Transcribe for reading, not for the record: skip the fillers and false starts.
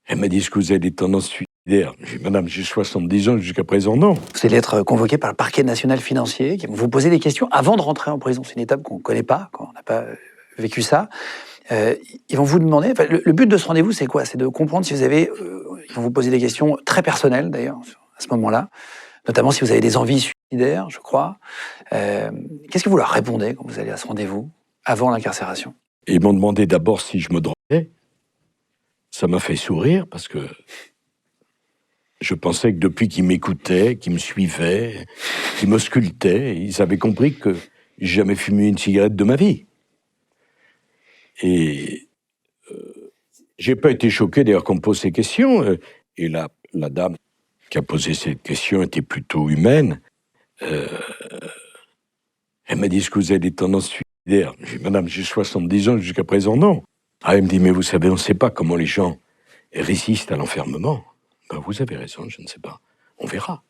Elle m'a dit, est-ce que vous avez des tendances suicidaires? J'ai dit, madame, j'ai 70 ans, jusqu'à présent, non. Vous allez être convoqué par le parquet national financier, qui vont vous poser des questions avant de rentrer en prison. C'est une étape qu'on ne connaît pas, quand on n'a pas vécu ça. Ils vont vous demander, le but de ce rendez-vous, c'est quoi? C'est de comprendre si vous avez, ils vont vous poser des questions très personnelles, d'ailleurs, à ce moment-là, notamment si vous avez des envies suicidaires, je crois. Qu'est-ce que vous leur répondez quand vous allez à ce rendez-vous, avant l'incarcération? Et ils m'ont demandé d'abord si je me droguais. Ça m'a fait sourire, parce que je pensais que depuis qu'ils m'écoutaient, qu'ils me suivaient, qu'ils m'auscultaient, ils avaient compris que j'ai jamais fumé une cigarette de ma vie. Et j'ai pas été choqué d'ailleurs qu'on me pose ces questions. Et la dame qui a posé cette question était plutôt humaine. Elle m'a dit, est-ce que vous avez des tendances suicidaires? J'ai dit, madame, j'ai 70 ans, jusqu'à présent, non. Elle me dit, mais vous savez, on ne sait pas comment les gens résistent à l'enfermement. Ben, vous avez raison, je ne sais pas. On verra.